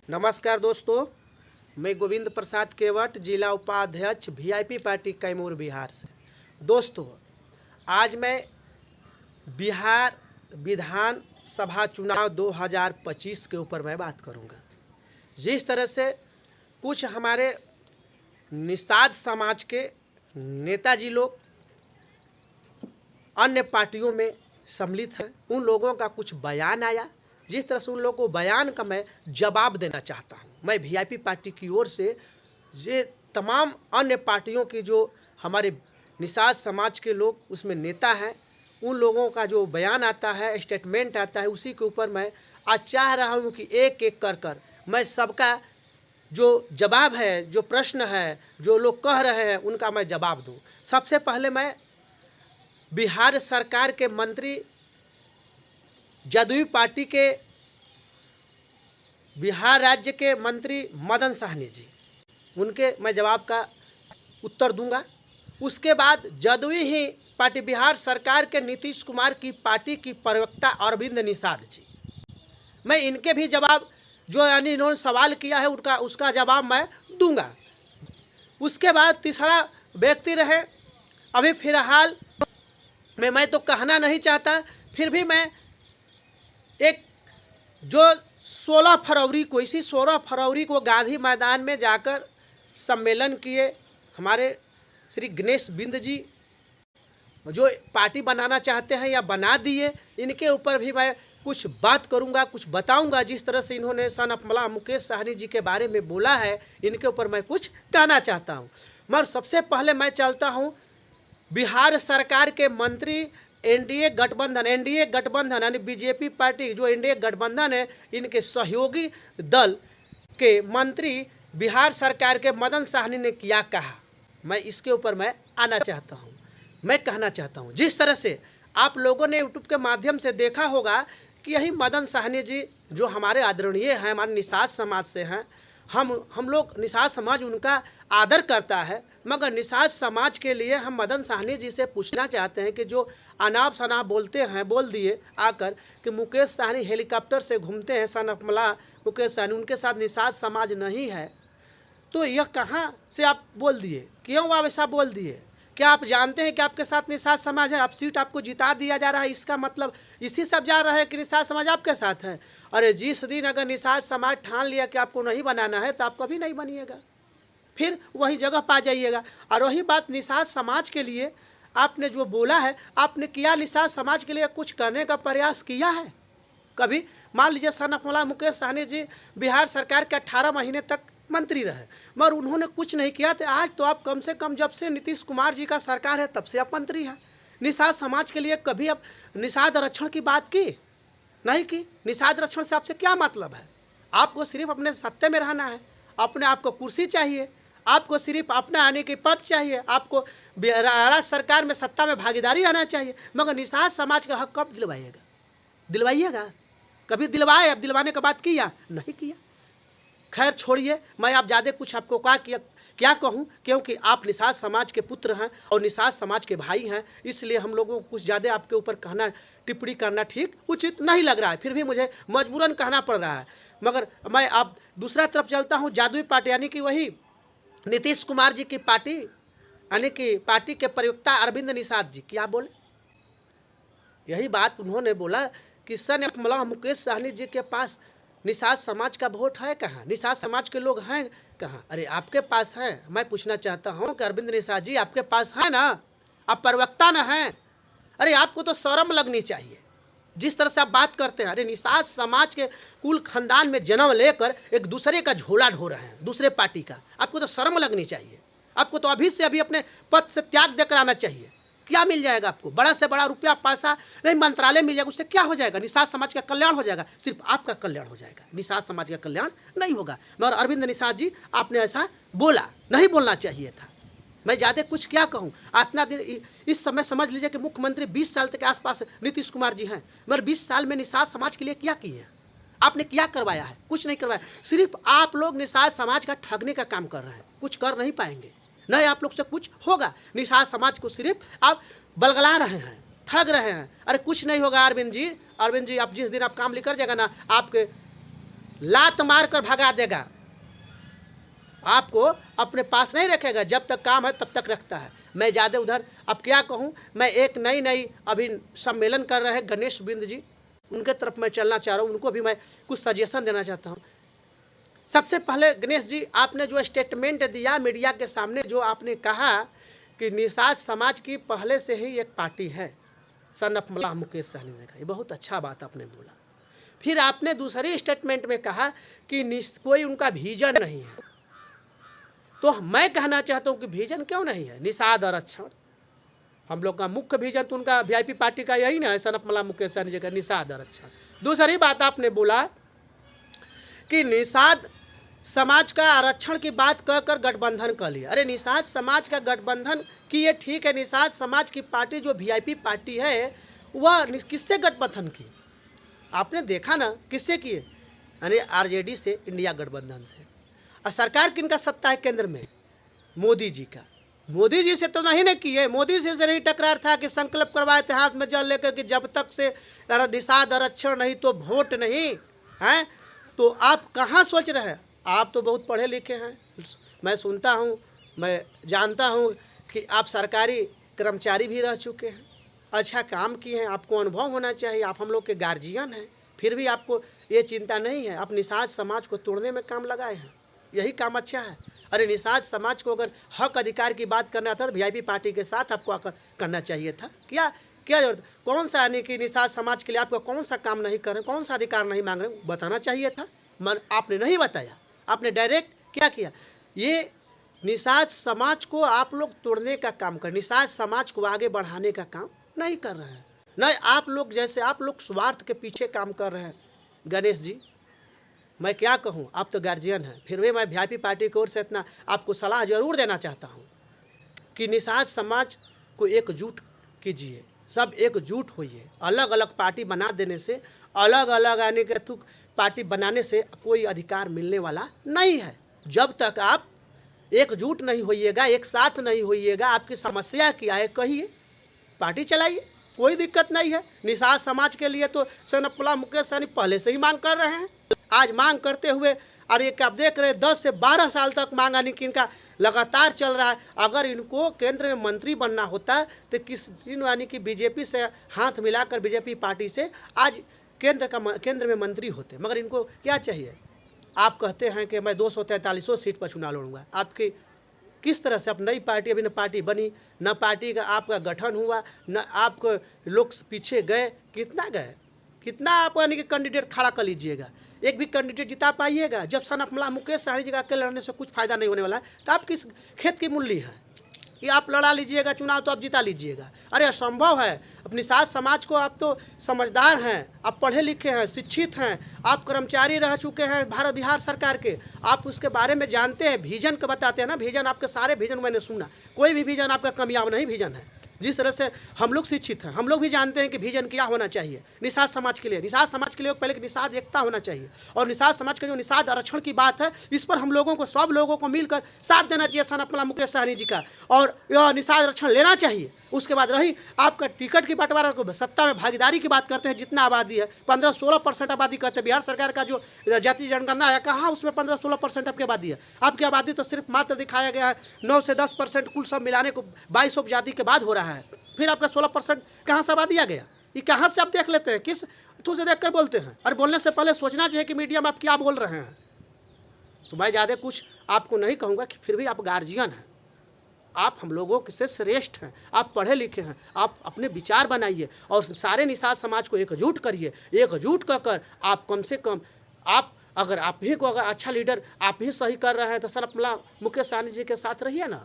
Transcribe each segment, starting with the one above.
नमस्कार दोस्तों, मैं गोविंद प्रसाद केवट, जिला उपाध्यक्ष वीआईपी पार्टी कैमूर बिहार से। दोस्तों, आज मैं बिहार विधान सभा चुनाव 2025 के ऊपर मैं बात करूंगा। जिस तरह से कुछ हमारे निषाद समाज के नेताजी लोग अन्य पार्टियों में सम्मिलित हैं, उन लोगों का कुछ बयान आया। जिस तरह से उन लोगों को बयान का मैं जवाब देना चाहता हूं। मैं वीआईपी पार्टी की ओर से ये तमाम अन्य पार्टियों की जो हमारे निषाद समाज के लोग उसमें नेता हैं, उन लोगों का जो बयान आता है, स्टेटमेंट आता है, उसी के ऊपर मैं आज चाह रहा हूं कि एक एक कर मैं सबका जो जवाब है, जो प्रश्न है, जो लोग कह रहे हैं, उनका मैं जवाब दूं। सबसे पहले मैं बिहार सरकार के मंत्री, जदयू पार्टी के बिहार राज्य के मंत्री मदन साहनी जी, उनके मैं जवाब का उत्तर दूंगा। उसके बाद जदयू ही पार्टी बिहार सरकार के नीतीश कुमार की पार्टी की प्रवक्ता अरविंद निषाद जी, मैं इनके भी जवाब जो यानी इन्होंने सवाल किया है उसका जवाब मैं दूंगा। उसके बाद तीसरा व्यक्ति रहे, अभी फिलहाल मैं तो कहना नहीं चाहता, फिर भी मैं एक जो 16 फरवरी को गांधी मैदान में जाकर सम्मेलन किए हमारे श्री गणेश बिंद जी, जो पार्टी बनाना चाहते हैं या बना दिए, इनके ऊपर भी मैं कुछ बात करूंगा, कुछ बताऊंगा। जिस तरह से इन्होंने सन ऑफ मल्लाह मुकेश साहनी जी के बारे में बोला है, इनके ऊपर मैं कुछ कहना चाहता हूं। मगर सबसे पहले मैं चलता हूं बिहार सरकार के मंत्री एनडीए गठबंधन यानी बीजेपी पार्टी जो एनडीए गठबंधन है, इनके सहयोगी दल के मंत्री बिहार सरकार के मदन साहनी ने क्या कहा, मैं इसके ऊपर मैं आना चाहता हूं। मैं कहना चाहता हूं, जिस तरह से आप लोगों ने यूट्यूब के माध्यम से देखा होगा कि यही मदन साहनी जी जो हमारे आदरणीय हैं, हमारे निषाद समाज से हैं, हम लोग निषाद समाज उनका आदर करता है, मगर निषाद समाज के लिए हम मदन साहनी जी से पूछना चाहते हैं कि जो अनाप शनाप बोलते हैं, बोल दिए आकर कि मुकेश साहनी हेलीकॉप्टर से घूमते हैं, सन ऑफ मल्लाह मुकेश साहनी, उनके साथ निषाद समाज नहीं है, तो यह कहाँ से आप बोल दिए? क्यों आप ऐसा बोल दिए? क्या आप जानते हैं कि आपके साथ निषाद समाज है? आप सीट आपको जिता दिया जा रहा है, इसका मतलब इसी सब जा रहा है कि निषाद समाज आपके साथ है। अरे जिस दिन अगर निषाद समाज ठान लिया कि आपको नहीं बनाना है, तो आप कभी नहीं बनिएगा, फिर वही जगह पा जाइएगा। और वही बात निषाद समाज के लिए आपने जो बोला है, आपने किया निषाद समाज के लिए कुछ करने का प्रयास किया है कभी? मान लीजिए सन ऑफ मल्लाह मुकेश साहनी जी बिहार सरकार के 18 महीने तक मंत्री रहे, मगर उन्होंने कुछ नहीं किया। तो आज तो आप कम से कम जब से नीतीश कुमार जी का सरकार है तब से आप मंत्री हैं। निषाद समाज के लिए कभी आप निषाद आरक्षण की बात की? नहीं की। निषाद आरक्षण से आपसे क्या मतलब है? आपको सिर्फ अपने सत्ते में रहना है, अपने आपको कुर्सी चाहिए, आपको सिर्फ अपना आने के पद चाहिए, आपको राज्य सरकार में सत्ता में भागीदारी रहना चाहिए, मगर निषाद समाज का हक कब दिलवाइएगा? कभी दिलवाए? अब दिलवाने का बात किया? नहीं किया। खैर छोड़िए, मैं आप ज़्यादा कुछ आपको क्या कहूँ, क्योंकि आप निषाद समाज के पुत्र हैं और निषाद समाज के भाई हैं, इसलिए हम लोगों को कुछ ज़्यादा आपके ऊपर कहना, टिप्पणी करना ठीक उचित नहीं लग रहा है। फिर भी मुझे मजबूरन कहना पड़ रहा है। मगर मैं आप दूसरा तरफ चलता हूँ, जदयू पार्टी यानी कि वही नीतीश कुमार जी की पार्टी, यानी कि पार्टी के प्रवक्ता अरविंद निषाद जी क्या बोले? यही बात उन्होंने बोला कि सन ऑफ मल्लाह मुकेश साहनी जी के पास निषाद समाज का वोट है कहाँ, निषाद समाज के लोग हैं कहाँ? अरे आपके पास है। मैं पूछना चाहता हूँ कि अरविंद निषाद जी आपके पास है ना? आप प्रवक्ता ना हैं? अरे आपको तो शर्म लगनी चाहिए जिस तरह से आप बात करते हैं। अरे निषाद समाज के कुल खानदान में जन्म लेकर एक दूसरे का झोला ढो रहे हैं, दूसरे पार्टी का। आपको तो शर्म लगनी चाहिए। आपको तो अभी से अभी अपने पद से त्याग देकर आना चाहिए। क्या मिल जाएगा आपको? बड़ा से बड़ा रुपया पैसा नहीं, मंत्रालय मिल जाएगा, उससे क्या हो जाएगा? निषाद समाज का कल्याण हो जाएगा, सिर्फ आपका कल्याण हो जाएगा, निषाद समाज का कल्याण नहीं होगा। मगर अरविंद निषाद जी आपने ऐसा बोला, नहीं बोलना चाहिए था। मैं ज़्यादा कुछ क्या कहूँ, इतना दिन इस समय समझ लीजिए कि मुख्यमंत्री 20 साल के आसपास नीतीश कुमार जी हैं, मगर 20 साल में निषाद समाज के लिए क्या किए हैं? आपने क्या करवाया है? कुछ नहीं करवाया। सिर्फ आप लोग निषाद समाज का ठगने का काम कर रहे हैं, कुछ कर नहीं पाएंगे, नहीं आप लोग से कुछ होगा। निषाद समाज को सिर्फ आप बलगला रहे हैं, ठग रहे हैं। अरे कुछ नहीं होगा अरविंद जी, आप जिस दिन आप काम लेकर जाएगा ना, आपके लात मार कर भगा देगा, आपको अपने पास नहीं रखेगा। जब तक काम है तब तक रखता है। मैं ज़्यादा उधर अब क्या कहूँ, मैं एक नई अभी सम्मेलन कर रहे हैं गणेश बिंद जी, उनके तरफ मैं चलना चाह रहा हूँ, उनको भी मैं कुछ सजेशन देना चाहता हूँ। सबसे पहले गणेश जी, आपने जो स्टेटमेंट दिया मीडिया के सामने, जो आपने कहा कि निषाद समाज की पहले से ही एक पार्टी है, सन ऑफ मल्लाह मुकेश सहनी ने कहा, ये बहुत अच्छा बात आपने बोला। फिर आपने दूसरे स्टेटमेंट में कहा कि कोई उनका विजन नहीं है। तो मैं कहना चाहता हूँ कि विजन क्यों नहीं है? निषाद आरक्षण हम लोग का मुख्य विजन तो उनका वीआईपी पार्टी का यही ना है, सन ऑफ मल्लाह मुकेश सहनी जी का निषाद आरक्षण। दूसरी बात आपने बोला कि निषाद समाज का आरक्षण की बात कर गठबंधन कर लिया। अरे निषाद समाज का गठबंधन की ये ठीक है, निषाद समाज की पार्टी जो वीआईपी पार्टी है वह किससे गठबंधन की? आपने देखा ना किससे किए? यानी आरजेडी से, इंडिया गठबंधन से। और सरकार किनका सत्ता है केंद्र में? मोदी जी का। मोदी जी से तो नहीं ना किए, मोदी जी से नहीं टकरार था कि संकल्प करवाए थे हाथ में जल लेकर कि जब तक से निषाद आरक्षण नहीं तो वोट नहीं है। तो आप कहाँ सोच रहे हैं? आप तो बहुत पढ़े लिखे हैं, मैं सुनता हूँ, मैं जानता हूँ कि आप सरकारी कर्मचारी भी रह चुके हैं, अच्छा काम किए हैं, आपको अनुभव होना चाहिए, आप हम लोग के गार्जियन हैं, फिर भी आपको ये चिंता नहीं है। आप निषाद समाज को तोड़ने में काम लगाए हैं, यही काम अच्छा है। अरे निषाद समाज को अगर हक अधिकार की बात करना था तो वीआईपी पार्टी के साथ आपको आकर करना चाहिए था। क्या जरूरत? कौन सा यानी कि निषाद समाज के लिए आपका कौन सा काम नहीं कर रहे, कौन सा अधिकार नहीं मांग रहे, बताना चाहिए था। आपने नहीं बताया, आपने डायरेक्ट क्या किया? ये निषाद समाज को आप लोग तोड़ने का काम कर, निषाद समाज को आगे बढ़ाने का काम नहीं कर रहे हैं। नहीं, आप लोग जैसे आप लोग स्वार्थ के पीछे काम कर रहे हैं। गणेश जी, मैं क्या कहूँ, आप तो गार्जियन हैं, फिर भी मैं वीआईपी पार्टी की ओर से इतना आपको सलाह जरूर देना चाहता हूँ कि निषाद समाज को एकजुट कीजिए, सब एकजुट होइए। अलग अलग पार्टी बना देने से, अलग अलग आने के पार्टी बनाने से कोई अधिकार मिलने वाला नहीं है। जब तक आप एकजुट नहीं होइएगा, एक साथ नहीं होइएगा, आपकी समस्या क्या है कहिए, पार्टी चलाइए, कोई दिक्कत नहीं है। निषाद समाज के लिए तो सन ऑफ मल्लाह मुकेश सहनी पहले से ही मांग कर रहे हैं। आज मांग करते हुए और ये आप देख रहे हैं 10 से 12 साल तक मांग यानी कि इनका लगातार चल रहा है। अगर इनको केंद्र में मंत्री बनना होता है तो किस यानी कि बीजेपी से हाथ मिलाकर बीजेपी पार्टी से आज केंद्र में मंत्री होते, मगर इनको क्या चाहिए? आप कहते हैं कि मैं 243 सीट पर चुनाव लड़ूंगा। आपकी किस तरह से? अब नई पार्टी, अभी न पार्टी बनी, न पार्टी का आपका गठन हुआ, न आपको लोग पीछे गए, कितना आप यानी कि कैंडिडेट खड़ा कर लीजिएगा, एक भी कैंडिडेट जिता पाइएगा? जब सन ऑफ मल्लाह मुकेश सहनी जी का अकेले लड़ने से कुछ फायदा नहीं होने वाला है, तो आप किस खेत की मूल्य है कि आप लड़ा लीजिएगा चुनाव तो आप जिता लीजिएगा? अरे असंभव है। अब निषाद समाज को, आप तो समझदार हैं, आप पढ़े लिखे हैं, शिक्षित हैं, आप कर्मचारी रह चुके हैं भारत बिहार सरकार के, आप उसके बारे में जानते हैं, विजन का बताते हैं ना, विजन आपके सारे विजन मैंने सुना, कोई भी विजन आपका कामयाब नहीं विजन है। जिस तरह से हम लोग शिक्षित हैं, हम लोग भी जानते हैं कि विजन क्या होना चाहिए निषाद समाज के लिए। निषाद समाज के लिए पहले निषाद एकता होना चाहिए, और निषाद समाज का जो निषाद आरक्षण की बात है, इस पर हम लोगों को, सब लोगों को मिलकर साथ देना चाहिए सन ऑफ मल्लाह मुकेश सहनी जी का, और यह निषाद आरक्षण लेना चाहिए। उसके बाद रही आपका टिकट की बंटवारा को, सत्ता में भागीदारी की बात करते हैं, जितना आबादी है 15-16% आबादी कहते हैं। बिहार सरकार का जो जातीय जनगणना है, कहाँ उसमें 15-16% आपकी आबादी है? आपकी आबादी तो सिर्फ मात्र दिखाया गया है 9 से 10%, कुल सब मिलाने को 22 उपजाति के बाद हो रहा है। फिर आपका 16% कहाँ से आबादी आ गया? ये कहाँ से आप देख लेते हैं? किस तो से देख कर बोलते हैं? और बोलने से पहले सोचना चाहिए कि मीडिया में आप क्या बोल रहे हैं। तो मैं ज़्यादा कुछ आपको नहीं कहूँगा, कि फिर भी आप गार्जियन हैं, आप हम लोगों से श्रेष्ठ हैं, आप पढ़े लिखे हैं, आप अपने विचार बनाइए और सारे निषाद समाज को एकजुट करिए। एकजुट कर आप कम से कम, अगर आप ही को, अगर अच्छा लीडर आप ही सही कर रहे हैं तो सन ऑफ मल्लाह मुकेश सहनी जी के साथ रहिए ना,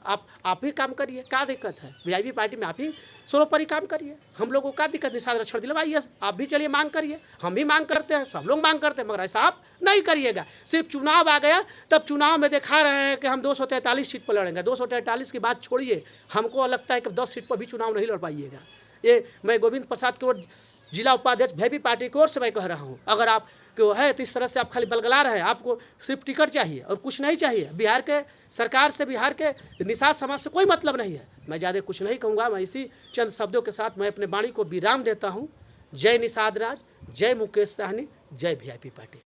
आप ही काम करिए, क्या दिक्कत है? वीआईपी पार्टी में आप ही सर्वोपरि काम करिए, हम लोगों को क्या दिक्कत? निषाद आरक्षण दिलवाइए, आप भी चलिए मांग करिए, हम भी मांग करते हैं, सब लोग मांग करते हैं, मगर ऐसा आप नहीं करिएगा। सिर्फ चुनाव आ गया तब चुनाव में दिखा रहे हैं कि हम 243 सीट पर लड़ेंगे। 243 की बात छोड़िए, हमको लगता है कि 10 सीट पर भी चुनाव नहीं लड़ पाइएगा। ये मैं गोविंद प्रसाद की ओर, जिला उपाध्यक्ष वीआईपी पार्टी की ओर से मैं कह रहा हूँ। अगर आप क्यों है तो इस तरह से आप खाली बलगला रहे हैं, आपको सिर्फ टिकट चाहिए और कुछ नहीं चाहिए। बिहार के सरकार से, बिहार के निषाद समाज से कोई मतलब नहीं है। मैं ज़्यादा कुछ नहीं कहूँगा, मैं इसी चंद शब्दों के साथ मैं अपने वाणी को विराम देता हूँ। जय निषाद राज, जय मुकेश सहनी, जय वीआईपी पार्टी।